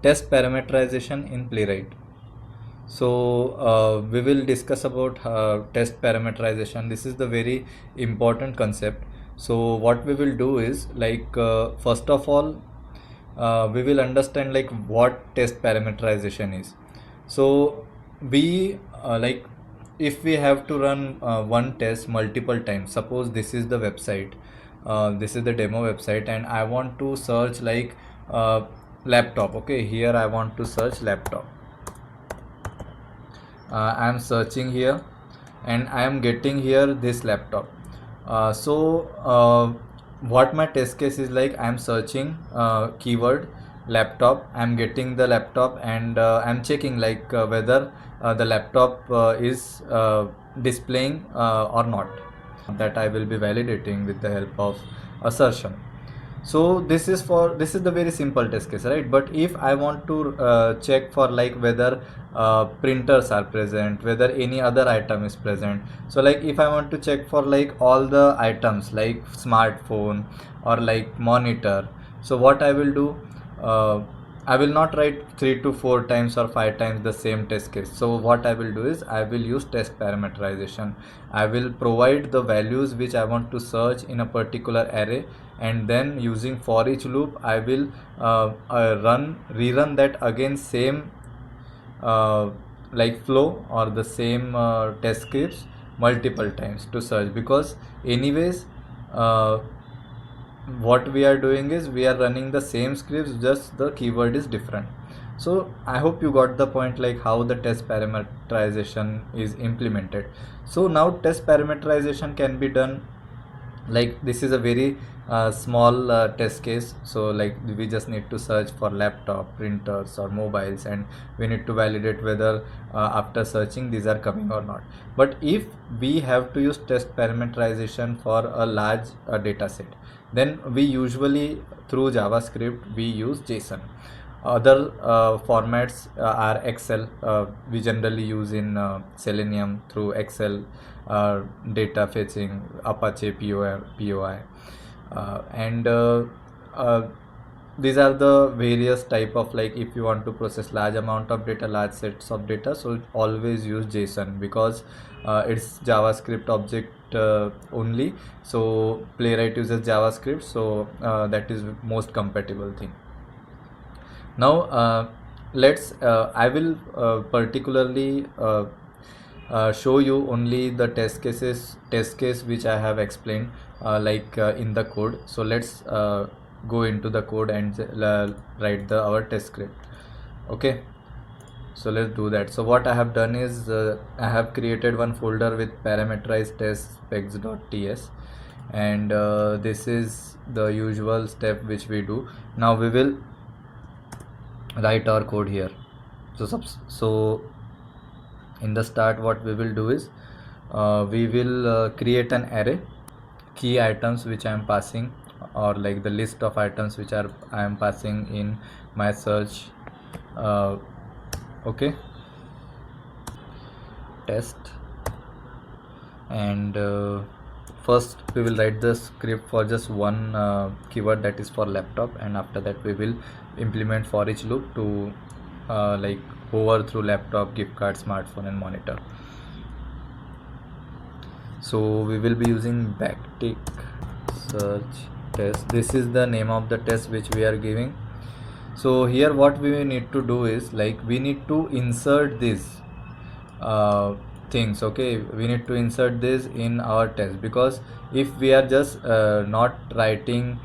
test parameterization in Playwright. So we will discuss about test parameterization. This is the very important concept. So what we will do is like first of all we will understand like what test parameterization is. So we like if we have to run one test multiple times, suppose this is the website, this is the demo website, and I want to search like laptop. Okay, here I want to search laptop. I am searching here and I am getting here this laptop. What my test case is like, I am searching keyword laptop, I am getting the laptop, and I am checking like whether the laptop is displaying or not. That I will be validating with the help of assertion. So this is the very simple test case, right? But if I want to check for like whether printers are present, whether any other item is present, so like if I want to check for like all the items like smartphone or like monitor, so what I will do, I will not write 3 to 4 times or 5 times the same test case. So what I will do is I will use test parameterization. I will provide the values which I want to search in a particular array, and then using for each loop I will rerun that again, same like flow or the same test scripts multiple times to search, because anyways what we are doing is we are running the same scripts, just the keyword is different. So I hope you got the point, like how the test parameterization is implemented. So now test parameterization can be done like this is a very small test case. So like we just need to search for laptop, printers or mobiles, and we need to validate whether after searching these are coming or not. But if we have to use test parameterization for a large data set, then we usually through JavaScript we use JSON. Other formats are Excel. We generally use in Selenium through Excel data fetching, Apache POI, and these are the various type of, like if you want to process large amount of data, large sets of data, so always use JSON, because it's JavaScript object only. So Playwright uses JavaScript, so that is most compatible thing. Now let's I will particularly show you only the test case which I have explained in the code. So let's go into the code and write our test script. Okay, so let's do that. So what I have done is I have created one folder with parameterized test specs.ts, and this is the usual step which we do. Now we will write our code here. So in the start, what we will do is we will create an array, key items which I am passing, or like the list of items which I am passing in my search. Okay, test, and first we will write the script for just one keyword, that is for laptop, and after that we will implement for each loop to like hover through laptop, gift card, smartphone and monitor. So we will be using backtick search test. This is the name of the test which we are giving. So here what we need to do is like we need to insert these things. Okay, we need to insert this in our test, because if we are just not writing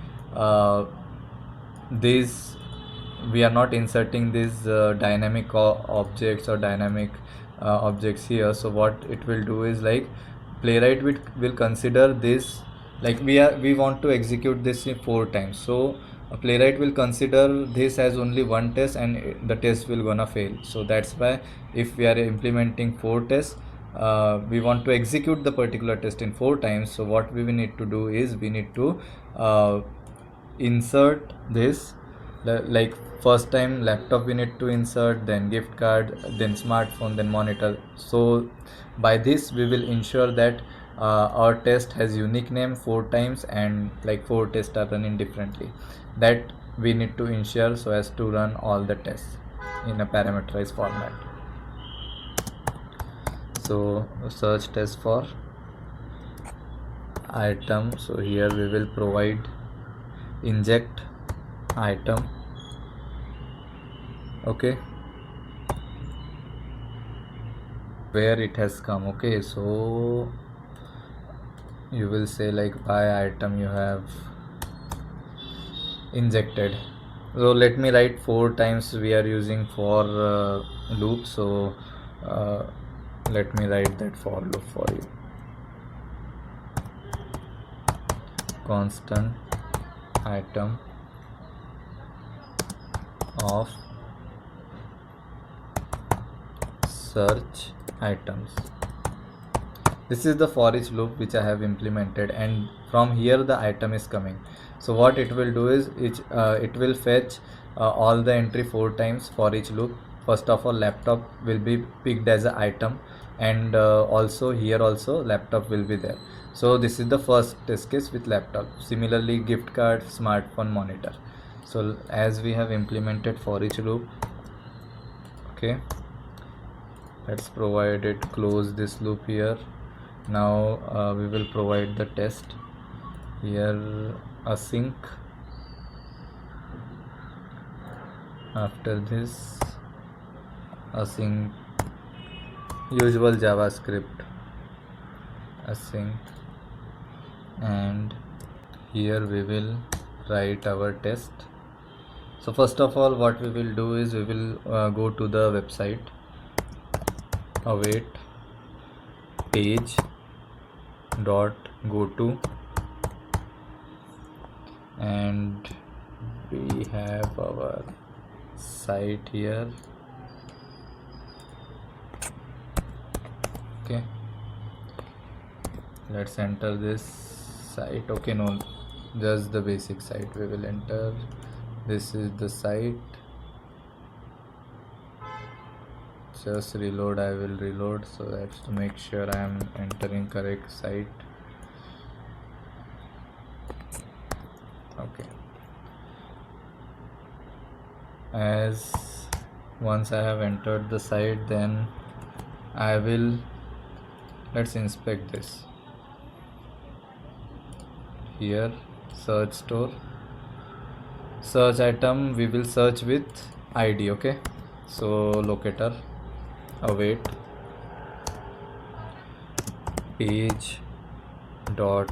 this, we are not inserting these dynamic objects or dynamic objects here. So what it will do is like Playwright will consider this, like we want to execute this in 4 times. So Playwright will consider this as only one test, and the test will gonna fail. So that's why if we are implementing 4 tests, we want to execute the particular test in 4 times. So what we will need to do is we need to insert this, like first time laptop we need to insert, then gift card, then smartphone, then monitor. So by this we will ensure that our test has unique name 4 times, and like 4 tests are running differently. That we need to ensure so as to run all the tests in a parameterized format. So search test for item, so here we will provide inject item. Okay, where it has come. Okay, so you will say like by item you have injected. So let me write 4 times we are using for loop. So let me write that for loop for you. Constant item of search items. This is the for each loop which I have implemented, and from here the item is coming. So what it will do is it will fetch all the entry 4 times for each loop. First of all, laptop will be picked as an item, and also here also laptop will be there. So this is the first test case with laptop. Similarly, gift card, smartphone, monitor. So as we have implemented for each loop, okay, let's provide it, close this loop here. Now we will provide the test here, async. After this, async usual JavaScript async, and here we will write our test. So first of all, what we will do is we will go to the website, await page dot go to, and we have our site here. Okay, let's enter this site. Okay, no, just the basic site we will enter. This is the site. Just reload, I will reload, so that's to make sure I am entering correct site. Okay, as once I have entered the site, then I will, let's inspect this here. Search store, search item, we will search with ID. Okay, so locator, await page dot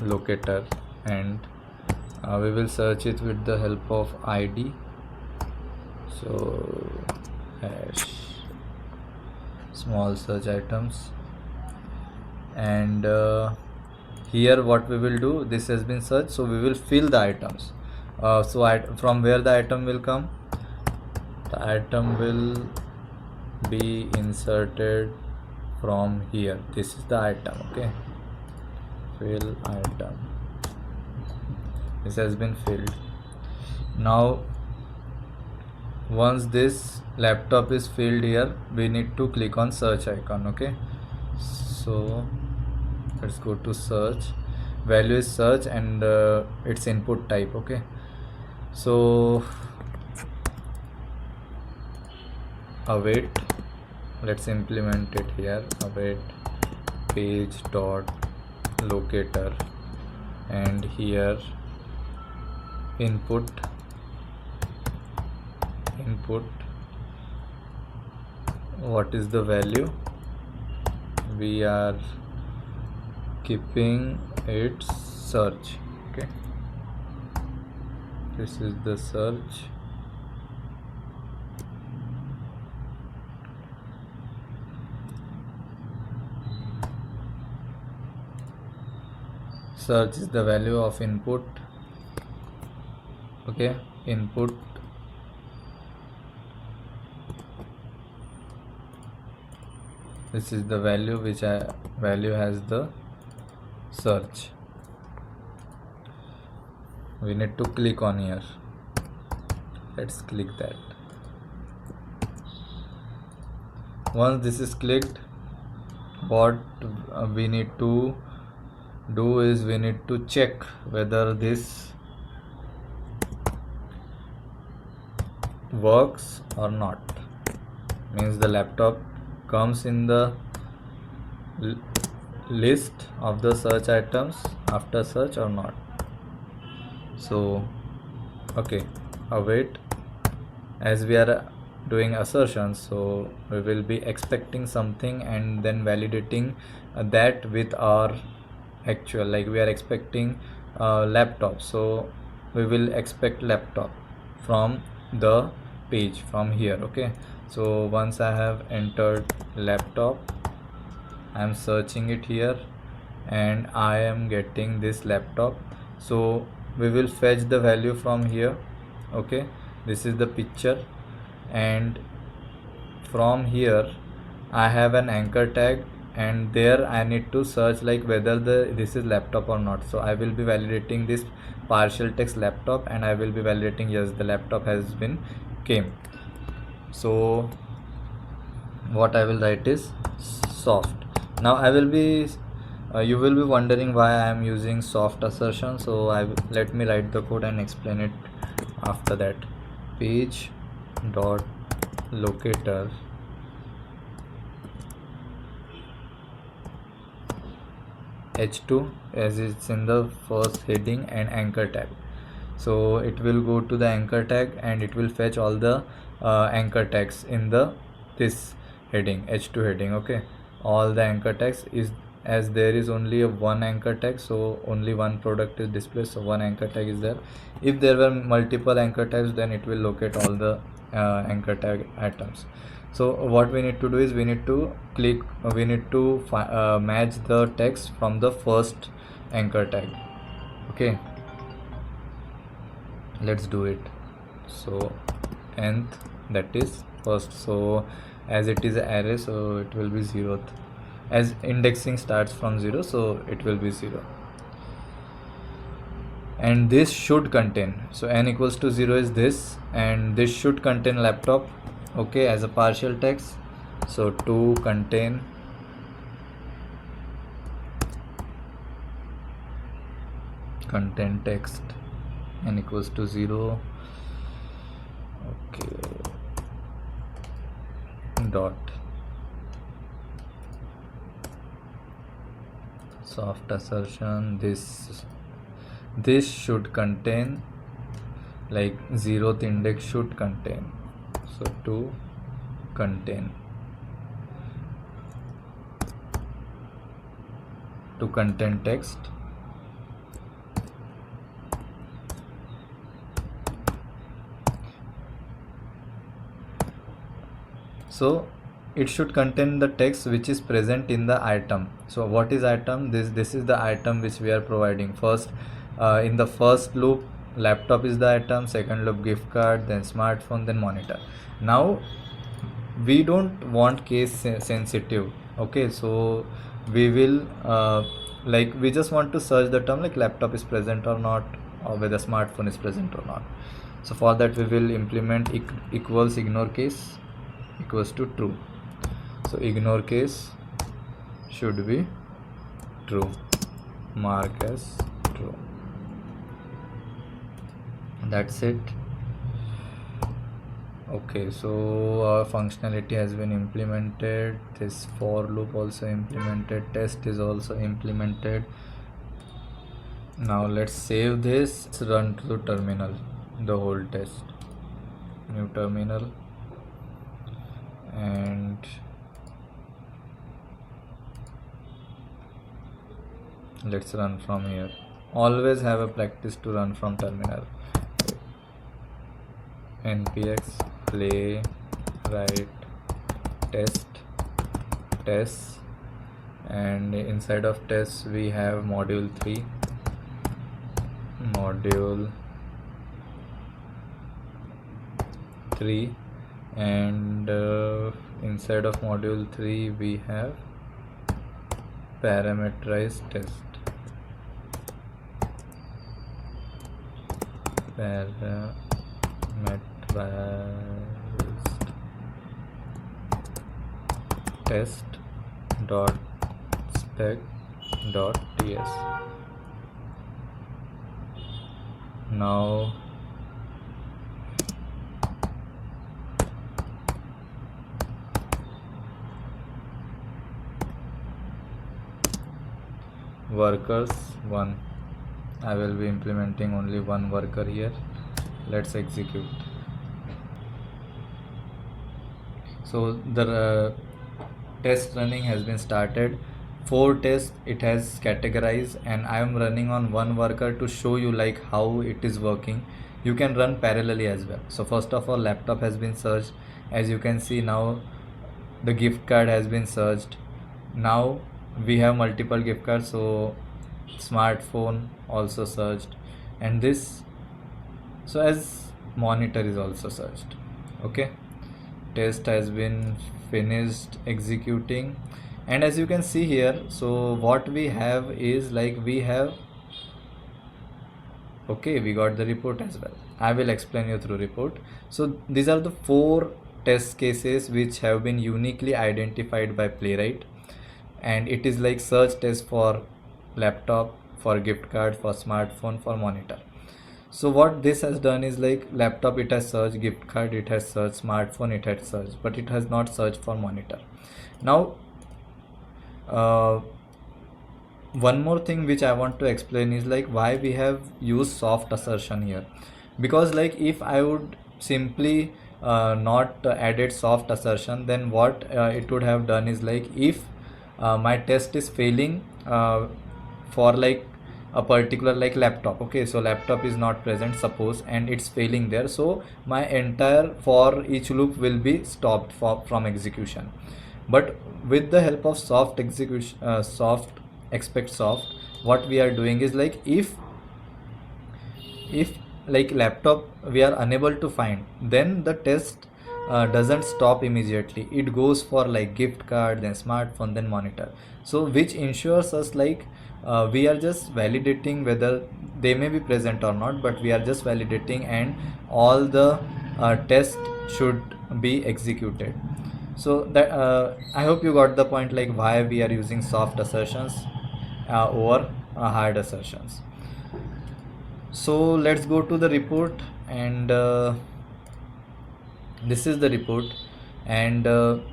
locator, and we will search it with the help of ID. So hash small search items, and here what we will do, this has been searched, so we will fill the items. From where the item will come, the item will be inserted from here. This is the item. Okay, fill item, this has been filled. Now once this laptop is filled here, we need to click on search icon. Okay, so let's go to search, value is search, and its input type. Okay, so await, let's implement it here, await page dot locator, and here input what is the value, we are keeping it search. Okay, this is the search. Search is the value of input. Okay, input, this is the value which value has the search. We need to click on here. Let's click that. Once this is clicked, what we need to do is we need to check whether this works or not, means the laptop comes in the list of the search items after search or not. So okay, await, as we are doing assertions, so we will be expecting something and then validating that with our actual, like we are expecting laptop, so we will expect laptop from the page from here. Okay, so once I have entered laptop, I am searching it here and I am getting this laptop, so we will fetch the value from here. Okay, this is the picture, and from here I have an anchor tag, and there I need to search like whether this is laptop or not. So I will be validating this partial text laptop, and I will be validating yes, the laptop has been came. So what I will write is soft. Now I will be you will be wondering why I am using soft assertion, so let me write the code and explain it after that. Page dot locator h2, as it's in the first heading, and anchor tag. So it will go to the anchor tag and it will fetch all the anchor tags in the this heading, h2 heading. Okay, all the anchor tags is, as there is only a one anchor tag, so only one product is displayed, so one anchor tag is there. If there were multiple anchor tags, then it will locate all the anchor tag items. So what we need to do is we need to match the text from the first anchor tag. Okay, let's do it. So nth, that is first, so as it is an array, so it will be 0th, as indexing starts from 0, so it will be 0. And this should contain, so n equals to 0 is this, and this should contain laptop. Okay, as a partial text, so to contain content text n equals to 0. Okay, dot soft assertion, this should contain, like 0th index should contain, so to contain, to contain text. So it should contain the text which is present in the item. So what is item? This is the item which we are providing. First, in the first loop, laptop is the item, second loop gift card, then smartphone, then monitor. Now we don't want case sensitive. Okay, so we will like we just want to search the term like laptop is present or not, or whether smartphone is present or not. So for that we will implement equals ignore case equals to true. So ignore case should be true, mark as true. That's it. Okay, so our functionality has been implemented, this for loop also implemented, test is also implemented. Now let's save this, let's run to terminal the whole test, new terminal, and let's run from here. Always have a practice to run from terminal. npx playwright test, and inside of test we have module 3, and inside of module 3 we have parameterized test, test dot spec dot ts. Now workers 1. I will be implementing only one worker here. Let's execute. So the test running has been started. 4 tests it has categorized, and I am running on one worker to show you like how it is working. You can run parallelly as well. So first of all, laptop has been searched. As you can see now, the gift card has been searched. Now we have multiple gift cards, so smartphone also searched, and this, so as monitor is also searched. Okay, test has been finished executing, and as you can see here, so what we have is like we have, okay, we got the report as well. I will explain you through report. So these are the 4 test cases which have been uniquely identified by Playwright, and it is like search test for laptop, for gift card, for smartphone, for monitor. So what this has done is like laptop it has searched, gift card it has searched, smartphone it has searched, but it has not searched for monitor. Now one more thing which I want to explain is like why we have used soft assertion here. Because like if I would simply not added soft assertion, then what it would have done is like if my test is failing for like a particular like laptop, okay, so laptop is not present suppose, and it's failing there, so my entire for each loop will be stopped from execution. But with the help of soft execution, soft expect soft, what we are doing is like if like laptop we are unable to find, then the test doesn't stop immediately. It goes for like gift card, then smartphone, then monitor. So which ensures us like we are just validating whether they may be present or not, but we are just validating, and all the tests should be executed. So that I hope you got the point, like why we are using soft assertions over hard assertions. So let's go to the report, and this is the report, and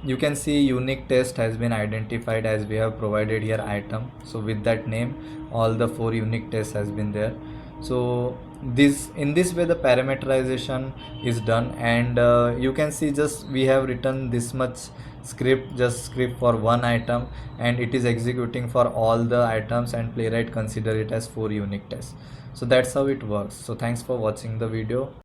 you can see unique test has been identified as we have provided here item. So with that name, all the 4 unique tests has been there. So this, in this way the parameterization is done, and you can see just we have written this much script, just script for one item, and it is executing for all the items, and Playwright consider it as 4 unique tests. So that's how it works. So thanks for watching the video.